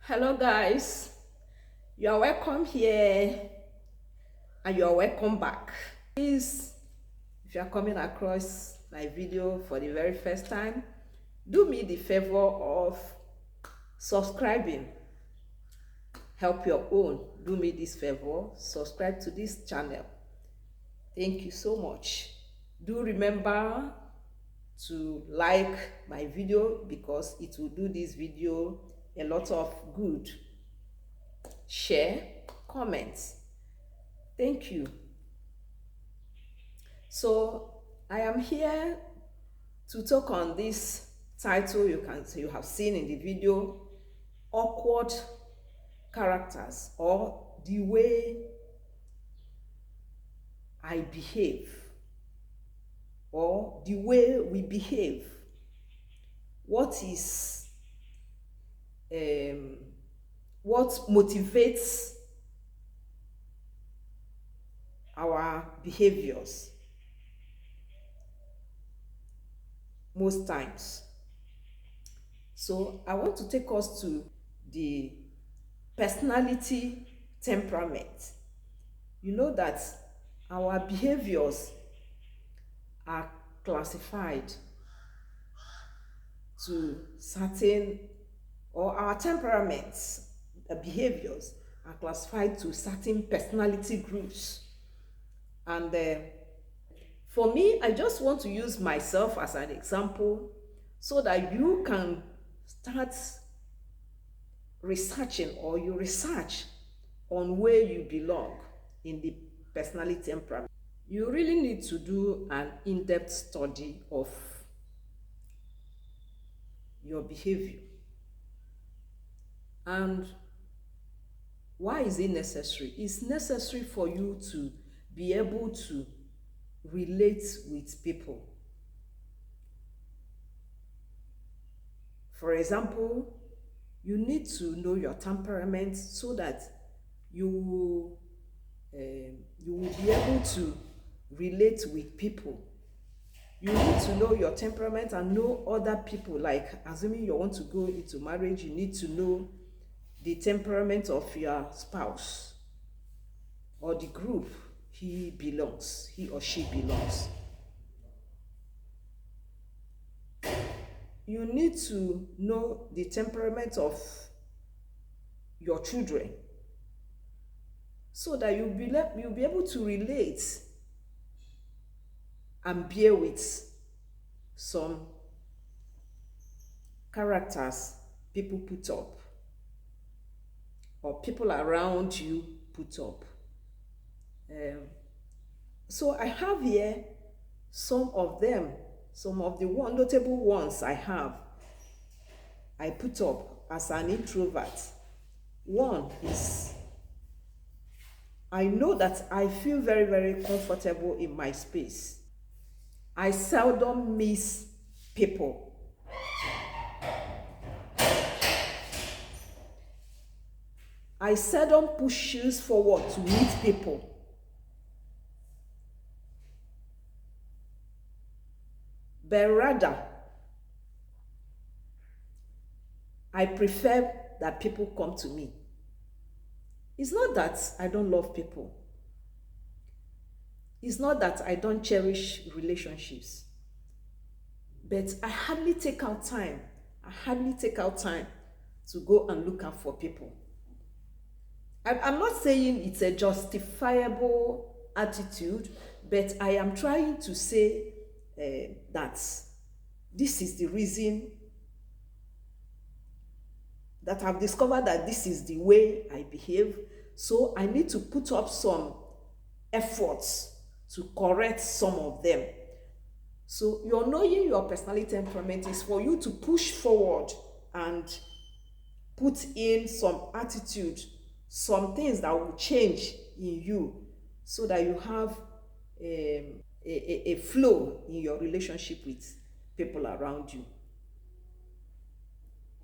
Hello guys, you are welcome here and you are welcome back. Please, if you are coming across my video for the very first time, do me the favor of subscribing. Help your own. Do me this favor, subscribe to this channel. Thank you so much. Do remember to like my video because it will do this video a lot of good. Share, comment. Thank you. So I am here to talk on this title you have seen in the video, awkward characters, or the way I behave, or the way we behave. What motivates our behaviors most times. So I want to take us to the personality temperament. You know that our behaviors are classified to certain, or our temperaments, behaviors are classified to certain personality groups. And for me, I just want to use myself as an example so that you can start researching, or you research on where you belong in the personality temperament. You really need to do an in-depth study of your behavior. And why is it necessary? It's necessary for you to be able to relate with people. For example, you need to know your temperament so that you will be able to relate with people. You need to know your temperament and know other people. Like, assuming you want to go into marriage, you need to know the temperament of your spouse or the group he or she belongs. You need to know the temperament of your children so that you'll be able to relate and bear with some characters people put up, or people around you put up. So I have here some of them, some of the notable ones I put up as an introvert. One is, I know that I feel very, very comfortable in my space. I seldom miss people. I seldom push shoes forward to meet people. But rather, I prefer that people come to me. It's not that I don't love people. It's not that I don't cherish relationships. But I hardly take out time to go and look out for people. I'm not saying it's a justifiable attitude, but I am trying to say that this is the reason that I've discovered that this is the way I behave. So I need to put up some efforts to correct some of them. So you're knowing your personality temperament is for you to push forward and put in some attitude, some things that will change in you so that you have a flow in your relationship with people around you.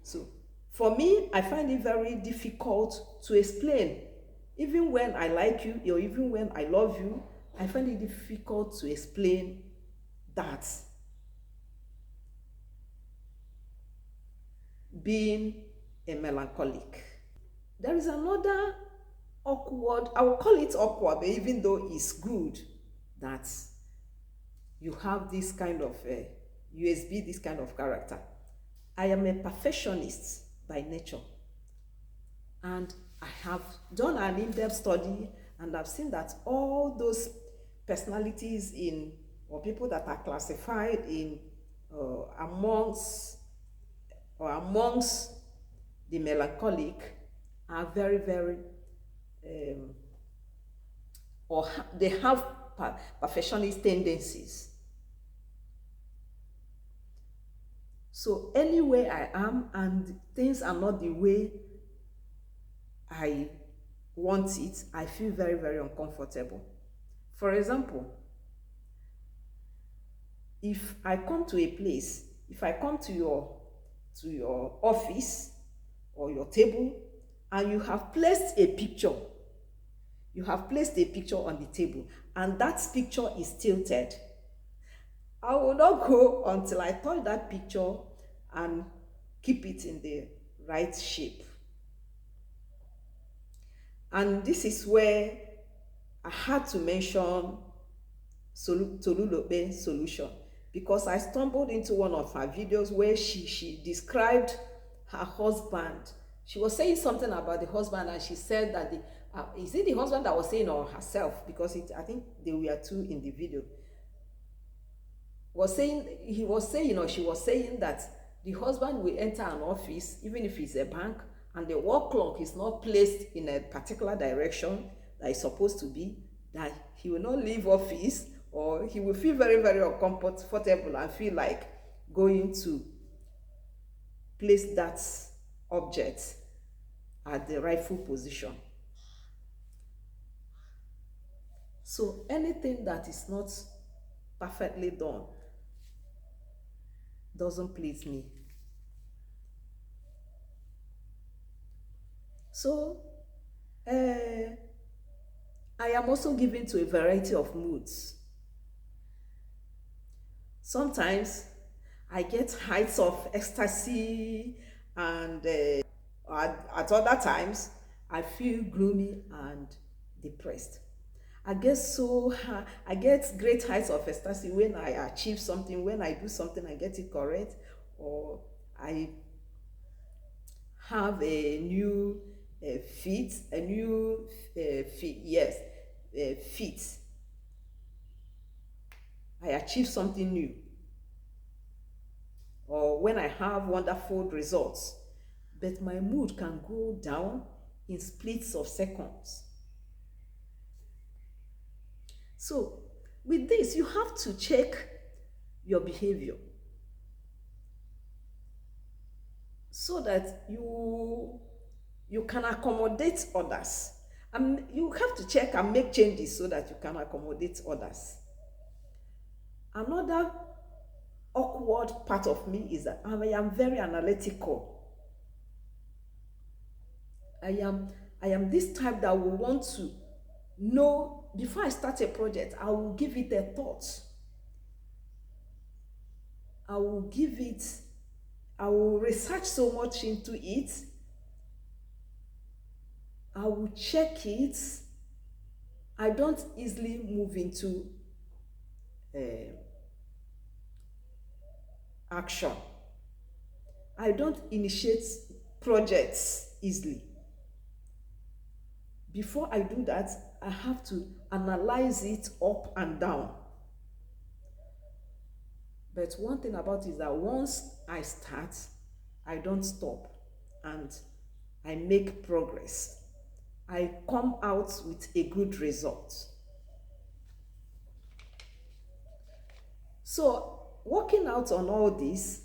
So for me, I find it very difficult to explain. Even when I like you, or even when I love you, I find it difficult to explain that. Being a melancholic. There is another awkward, I will call it awkward, but even though it's good that you have this kind of USB, this kind of character. I am a perfectionist by nature, and I have done an in-depth study, and I've seen that all those personalities in, or people that are classified in amongst amongst the melancholic are very, very um, they have perfectionist tendencies. So anywhere I am and things are not the way I want it, I feel very, very uncomfortable. For example, if I come to a place, if I come to your office or your table, and you have placed a picture on the table, and that picture is tilted, I will not go until I touch that picture and keep it in the right shape. And this is where I had to mention Tolulope solution, because I stumbled into one of her videos where she described her husband. She was saying something about the husband, and she said that is it the husband that was saying, or herself, because I think they were two in the video, was saying, he was saying, or she was saying that the husband will enter an office, even if it's a bank, and the work clock is not placed in a particular direction that is supposed to be, that he will not leave office, or he will feel very, very uncomfortable and feel like going to place that object at the rightful position. So anything that is not perfectly done doesn't please me. So uh, I am also given to a variety of moods. Sometimes I get heights of ecstasy, and at other times I feel gloomy and depressed. I get great heights of ecstasy when I achieve something, when I do something, I get it correct, or I have a new feat, a new feat, yes, feat. I achieve something new, or when I have wonderful results. But my mood can go down in splits of seconds. So, with this, you have to check your behavior so that you can accommodate others. And you have to check and make changes so that you can accommodate others. Another awkward part of me is that I am very analytical. I am I am this type that will want to know before I start a project. I will give it a thought. I will give it, I will research so much into it. I will check it. I don't easily move into uh, action. I don't initiate projects easily. Before I do that, I have to analyze it up and down. But one thing about it is that once I start, I don't stop, and I make progress. I come out with a good result. So, working out on all this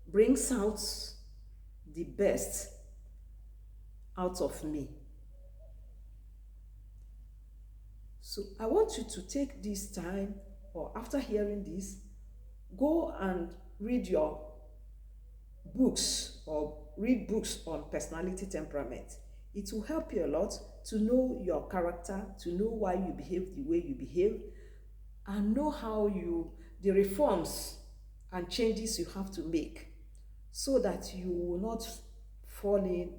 brings out the best out of me. So, I want you to take this time, or after hearing this, go and read your books, or read books on personality temperament. It will help you a lot to know your character, to know why you behave the way you behave, and know how the reforms and changes you have to make so that you will not fall in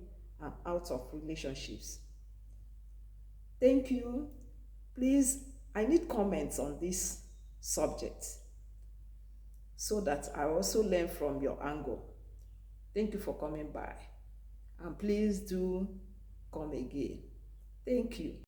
and out of relationships. Thank you. Please, I need comments on this subject so that I also learn from your angle. Thank you for coming by. And please do come again. Thank you.